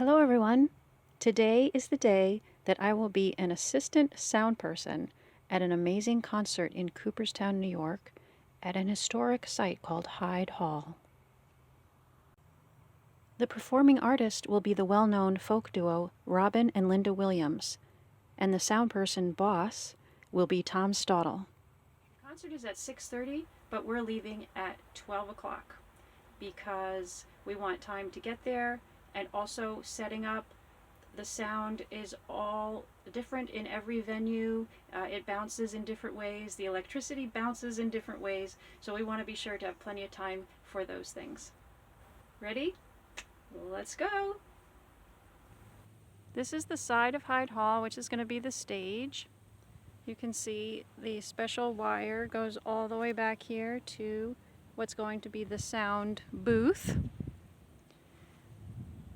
Hello everyone! Today is the day that I will be an assistant sound person at an amazing concert in Cooperstown, New York, at an historic site called Hyde Hall. The performing artist will be the well-known folk duo Robin and Linda Williams, and the sound person boss will be Tom Stottle. The concert is at 6:30, but we're leaving at 12 o'clock because we want time to get there. And also setting up, the sound is all different in every venue. It bounces in different ways. The electricity bounces in different ways. So we want to be sure to have plenty of time for those things. Ready? Let's go. This is the side of Hyde Hall, which is going to be the stage. You can see the special wire goes all the way back here to what's going to be the sound booth.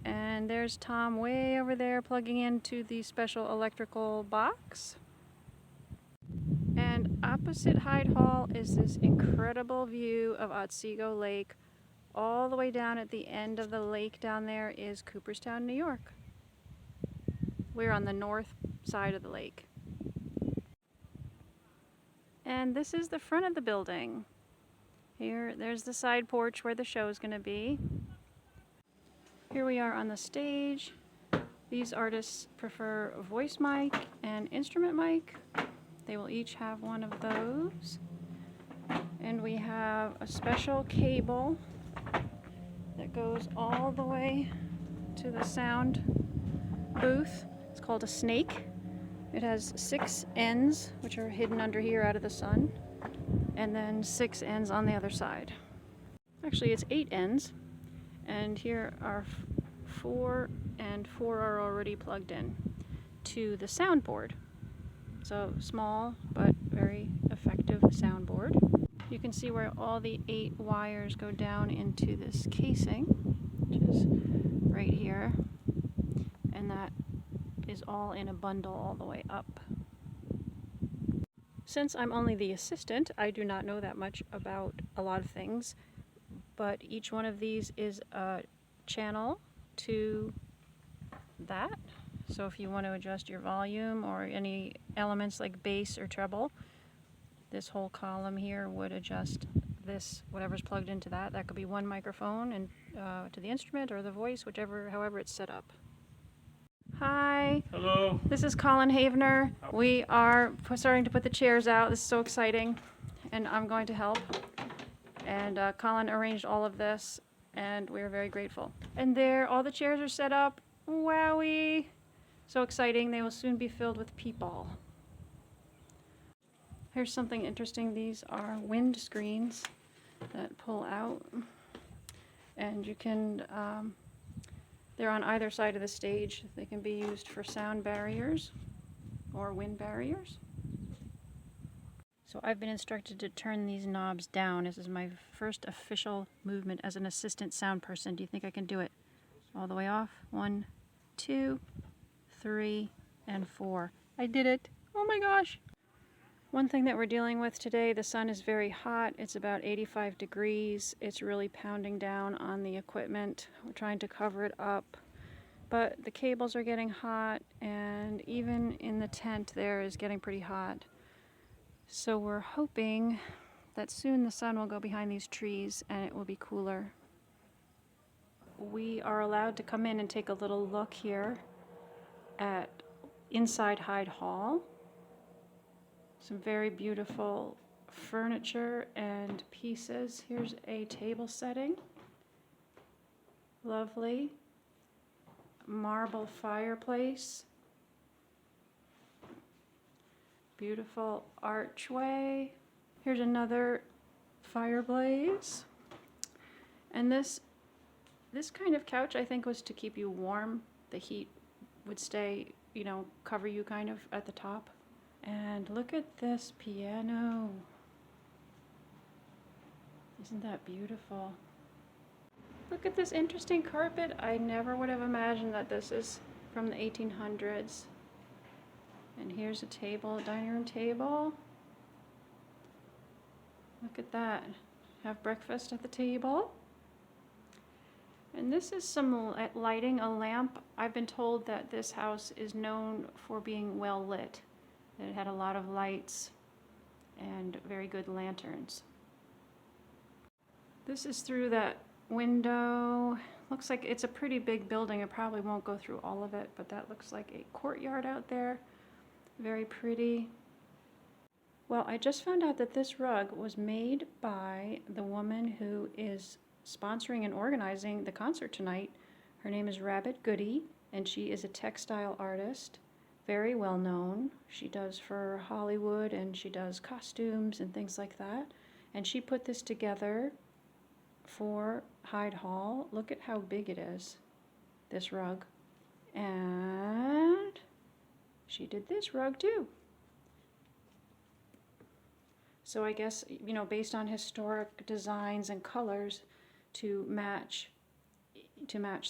And there's Tom way over there plugging into the special electrical box. And opposite Hyde Hall is this incredible view of Otsego Lake. All the way down at the end of the lake down there is Cooperstown, New York. We're on the north side of the lake. And this is the front of the building. There's the side porch where the show is going to be. Here we are on the stage. These artists prefer a voice mic and instrument mic. They will each have one of those. And we have a special cable that goes all the way to the sound booth. It's called a snake. It has 6 ends, which are hidden under here out of the sun, and then 6 ends on the other side. Actually, it's 8 ends. And here are 4, and 4 are already plugged in to the soundboard. So small but very effective soundboard. You can see where all the 8 wires go down into this casing, which is right here. And that is all in a bundle all the way up. Since I'm only the assistant, I do not know that much about a lot of things. But each one of these is a channel to that. So if you want to adjust your volume or any elements like bass or treble, this whole column here would adjust this, whatever's plugged into that. That could be one microphone and to the instrument or the voice, however it's set up. Hi. Hello. This is Colin Havener. We are starting to put the chairs out. This is so exciting, and I'm going to help. And Colin arranged all of this, and we're very grateful. And there, all the chairs are set up. Wowie! So exciting. They will soon be filled with people. Here's something interesting. These are wind screens that pull out. And you can, they're on either side of the stage. They can be used for sound barriers or wind barriers. So I've been instructed to turn these knobs down. This is my first official movement as an assistant sound person. Do you think I can do it? All the way off. 1, 2, 3, and 4. I did it. Oh my gosh. One thing that we're dealing with today, the sun is very hot. It's about 85 degrees. It's really pounding down on the equipment. We're trying to cover it up. But the cables are getting hot, and even in the tent there is getting pretty hot. So we're hoping that soon the sun will go behind these trees and it will be cooler. We are allowed to come in and take a little look here at inside Hyde Hall. Some very beautiful furniture and pieces. Here's a table setting. Lovely. Marble fireplace. Beautiful archway. Here's another fireplace. And this kind of couch, I think, was to keep you warm. The heat would stay, cover you kind of at the top. And look at this piano. Isn't that beautiful? Look at this interesting carpet. I never would have imagined that this is from the 1800s. And here's a table, a dining room table. Look at that. Have breakfast at the table. And this is some lighting, a lamp. I've been told that this house is known for being well lit, that it had a lot of lights and very good lanterns. This is through that window. Looks like it's a pretty big building. I probably won't go through all of it, but that looks like a courtyard out there. Very pretty. Well, I just found out that this rug was made by the woman who is sponsoring and organizing the concert tonight. Her name is Rabbit Goody, and she is a textile artist, very well known. She does for Hollywood, and she does costumes and things like that. And she put this together for Hyde Hall. Look at how big it is, this rug. And she did this rug too. So I guess, you know, based on historic designs and colors to match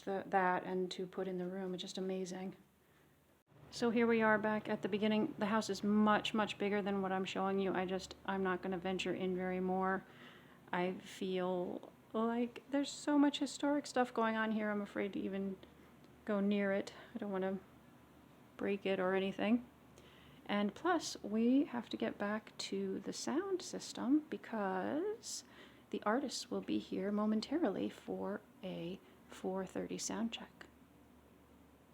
that and to put in the room, it's just amazing. So here we are back at the beginning. The house is much, much bigger than what I'm showing you. I'm not going to venture in very more. I feel like there's so much historic stuff going on here. I'm afraid to even go near it. I don't want to break it or anything. And plus, we have to get back to the sound system because the artists will be here momentarily for a 4:30 sound check.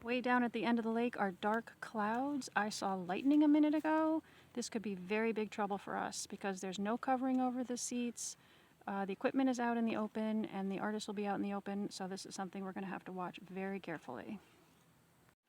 Way down at the end of the lake are dark clouds. I saw lightning a minute ago. This could be very big trouble for us because there's no covering over the seats. The equipment is out in the open and the artists will be out in the open, so this is something we're going to have to watch very carefully.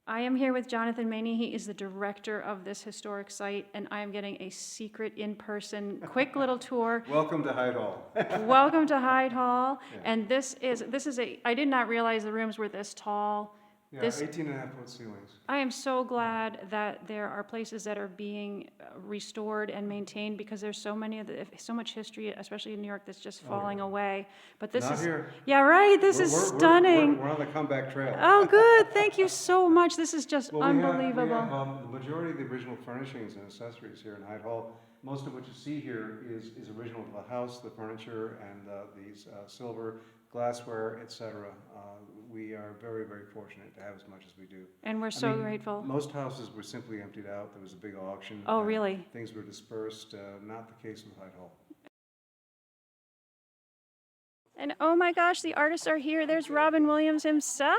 I am here with Jonathan Maney. He is the director of this historic site, and I am getting a secret in-person quick little tour. Welcome to Hyde Hall. Welcome to Hyde Hall. Yeah. And this is I did not realize the rooms were this tall. Yeah, 18.5-foot ceilings. I am so glad that there are places that are being restored and maintained because there's so much history, especially in New York, that's just falling away. But this Not is here. Yeah, right. This is stunning. We're on the comeback trail. Oh, good. Thank you so much. This is just Well, unbelievable. We have the majority of the original furnishings and accessories here in Hyde Hall. Most of what you see here is original to the house, the furniture and these silver, glassware, etc. We are very, very fortunate to have as much as we do. And we're so grateful. Most houses were simply emptied out. There was a big auction. Oh, really? Things were dispersed. Not the case with Hyde Hall. And oh my gosh, the artists are here. There's Robin Williams himself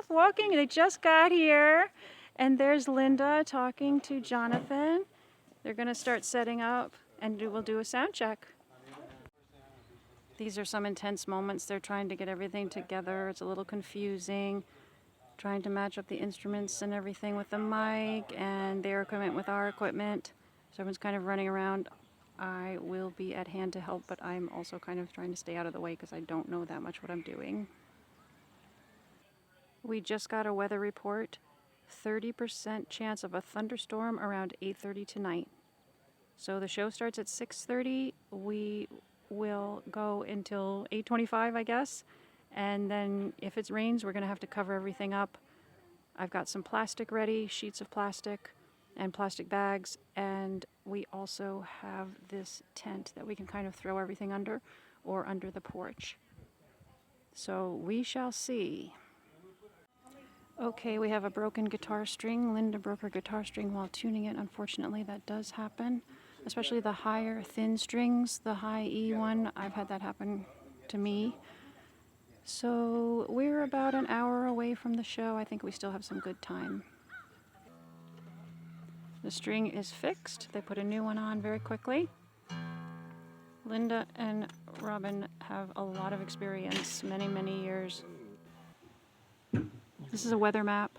walking. They just got here. And there's Linda talking to Jonathan. They're going to start setting up and we'll do a sound check. These are some intense moments. They're trying to get everything together. It's a little confusing, trying to match up the instruments and everything with the mic and their equipment with our equipment. So everyone's kind of running around. I will be at hand to help, but I'm also kind of trying to stay out of the way because I don't know that much what I'm doing. We just got a weather report. 30% chance of a thunderstorm around 8:30 tonight. So the show starts at 6:30. We will go until 8:25, I guess. And then if it rains, we're going to have to cover everything up. I've got some plastic ready, sheets of plastic and plastic bags. And we also have this tent that we can kind of throw everything under or under the porch. So we shall see. Okay, we have a broken guitar string. Linda broke her guitar string while tuning it. Unfortunately, that does happen. Especially the higher thin strings, the high E one. I've had that happen to me. So we're about an hour away from the show. I think we still have some good time. The string is fixed. They put a new one on very quickly. Linda and Robin have a lot of experience, many, many years. This is a weather map.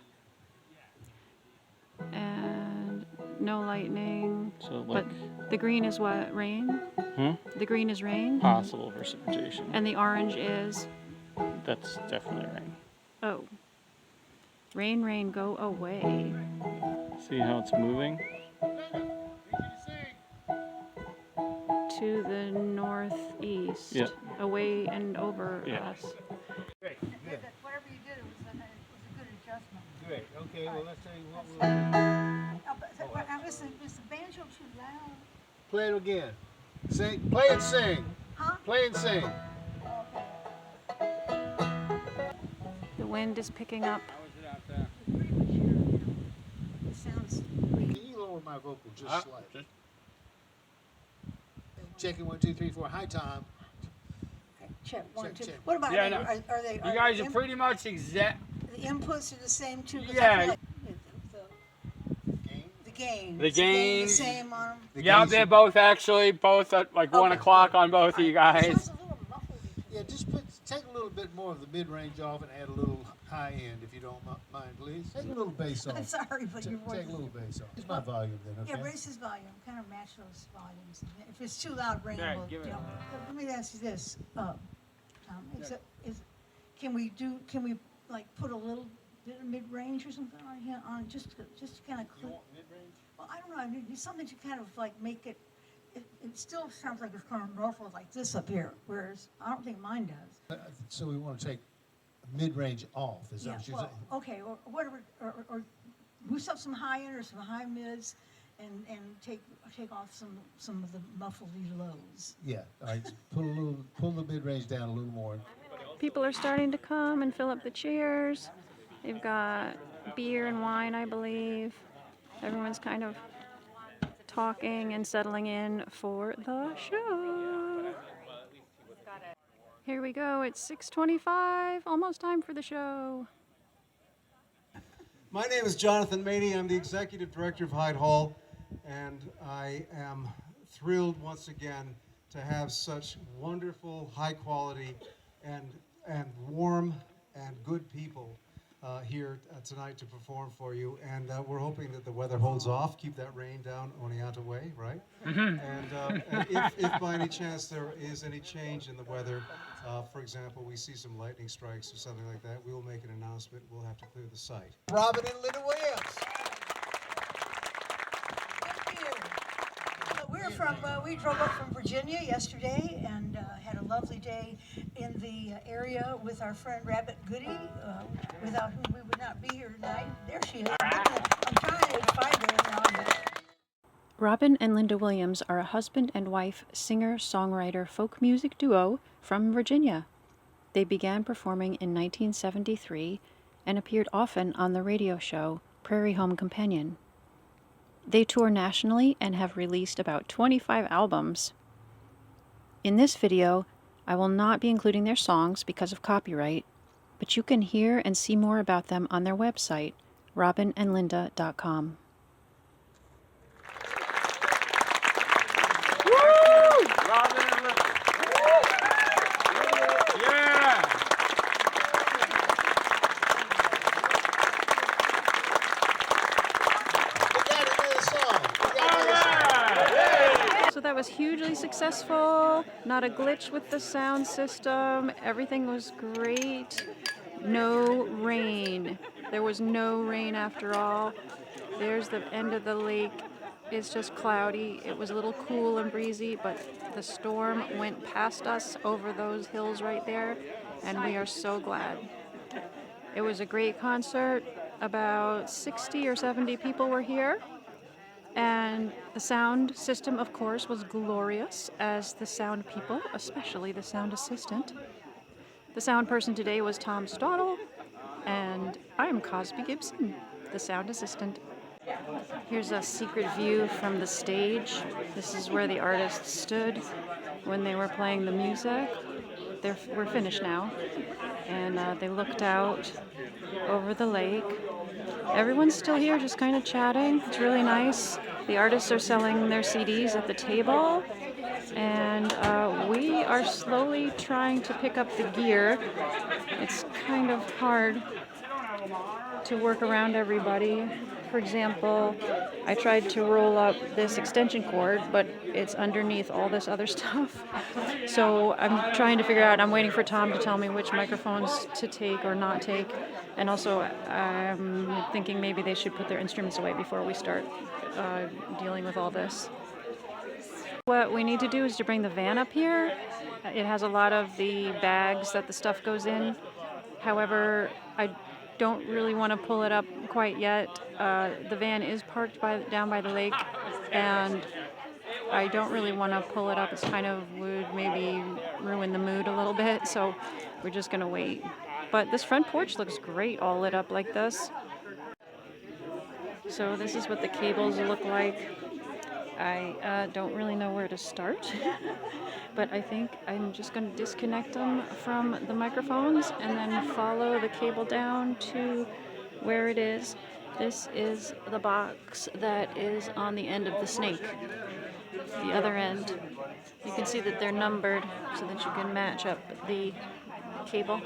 And no lightning. So But the green is what? Rain? The green is rain? Possible precipitation. And the orange is? That's definitely rain. Oh. Rain, rain, go away. See how it's moving? To the northeast. Yeah. Away and over Yeah. us. Great. Good. Whatever you did, it was a good adjustment. Great. Okay. Well, let's say what we'll Is the banjo too loud? play it again. Sing. Play and sing. Huh? Play and sing. Okay. wind is picking up. Pretty much here now. It sounds Can you lower my vocal just slightly? Checking 1, 2, 3, 4. Hi, Tom. okay. Check one, Check, two. check. What about Yeah, they, no. are they? You guys are pretty much exact. The inputs are the same too. 'Cause I Yeah. feel like the gain. The Is the gain gains. the same on them. Yeah, they're both at like 1 Okay. o'clock on both of you It guys. sounds a little muffled. Yeah, just take a little bit more of the mid-range off and add a little high end, if you don't mind, please. Take a little bass off. I'm sorry, but your voice. Take a little bass off. It's my volume then, okay? Yeah, raise his volume. Kind of match those volumes. If it's too loud, bring Yeah, it. give it You know. Let me ask you this, Tom. Can we like put a little bit of mid range or something on here on just to kind of clip? mid-range? Well, I don't know. I mean, something to kind of like make it. It still sounds like it's kind of muffled like this up here, whereas I don't think mine does. So we want to take mid-range off, is that Yeah. what you're Well, saying? okay, or whatever, or boost up some high end or some high mids, and take off some of the muffledy lows. Yeah, all right, pull the mid-range down a little more. People are starting to come and fill up the chairs. They've got beer and wine, I believe. Everyone's kind of talking and settling in for the show. Here we go. It's 6:25, almost time for the show. My name is Jonathan Mady. I'm the executive director of Hyde Hall, and I am thrilled once again to have such wonderful, high quality, and warm and good people here tonight to perform for you. And we're hoping that the weather holds off, keep that rain down Oneonta way, right? And if by any chance there is any change in the weather, for example, we see some lightning strikes or something like that, we will make an announcement. We'll have to clear the site. Robin and Linda Williams. Thank you. We drove up from Virginia yesterday and had a lovely day in the area with our friend Rabbit Goody, without whom we would not be here tonight. There she is. I'm trying to find her now. But Robin and Linda Williams are a husband and wife singer-songwriter folk music duo from Virginia. They began performing in 1973 and appeared often on the radio show Prairie Home Companion. They tour nationally and have released about 25 albums. In this video, I will not be including their songs because of copyright, but you can hear and see more about them on their website, robinandlinda.com. Robin and Linda. Yeah. We got another song. We got another song. So that was hugely successful. Not a glitch with the sound system. Everything was great. No rain. There was no rain after all. There's the end of the lake. It's just cloudy. It was a little cool and breezy, but the storm went past us over those hills right there, and we are so glad. It was a great concert. About 60 or 70 people were here. And the sound system, of course, was glorious, as the sound people, especially the sound assistant. The sound person today was Tom Stottle, and I'm Cosby Gibson, the sound assistant. Here's a secret view from the stage. This is where the artists stood when they were playing the music. We're finished now, and they looked out over the lake. Everyone's still here, just kind of chatting. It's really nice. The artists are selling their CDs at the table, and we are slowly trying to pick up the gear. It's kind of hard to work around everybody. For example, I tried to roll up this extension cord, but it's underneath all this other stuff. So I'm trying to figure out, I'm waiting for Tom to tell me which microphones to take or not take. And also, I'm thinking maybe they should put their instruments away before we start dealing with all this. What we need to do is to bring the van up here. It has a lot of the bags that the stuff goes in. However, I don't really want to pull it up quite yet. The van is parked down by the lake, and I don't really want to pull it up. It's kind of would maybe ruin the mood a little bit, so we're just gonna wait. But this front porch looks great, all lit up like this. So this is what the cables look like. I don't really know where to start, but I think I'm just going to disconnect them from the microphones and then follow the cable down to where it is. This is the box that is on the end of the snake, the other end. You can see that they're numbered so that you can match up the cable.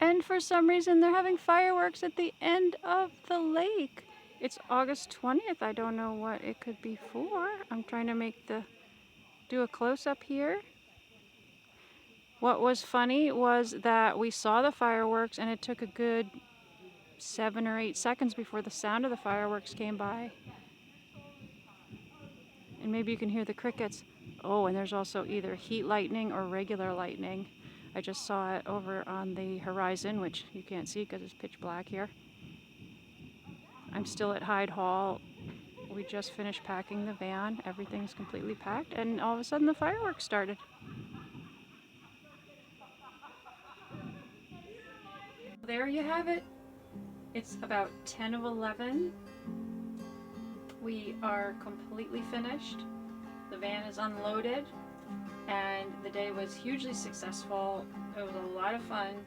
And for some reason, they're having fireworks at the end of the lake. It's August 20th. I don't know what it could be for. I'm trying to do a close-up here. What was funny was that we saw the fireworks and it took a good 7 or 8 seconds before the sound of the fireworks came by. And maybe you can hear the crickets. Oh, and there's also either heat lightning or regular lightning. I just saw it over on the horizon, which you can't see because it's pitch black here. I'm still at Hyde Hall. We just finished packing the van. Everything's completely packed, and all of a sudden the fireworks started. There you have it. It's about 10 of 11. We are completely finished. The van is unloaded, and the day was hugely successful. It was a lot of fun.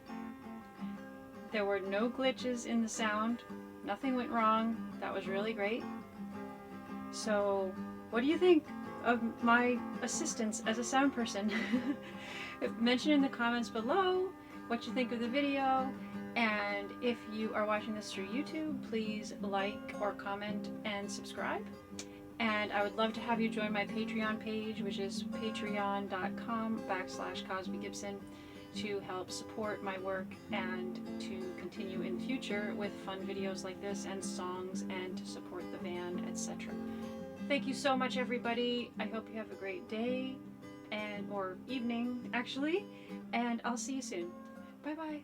There were no glitches in the sound. Nothing went wrong. That was really great. So, what do you think of my assistance as a sound person? Mention in the comments below what you think of the video, and if you are watching this through YouTube, please like or comment and subscribe. And I would love to have you join my Patreon page, which is patreon.com/Cosby Gibson, to help support my work and to continue in future with fun videos like this and songs and to support the van, etc. Thank you so much, everybody. I hope you have a great day or evening, actually, and I'll see you soon. Bye-bye.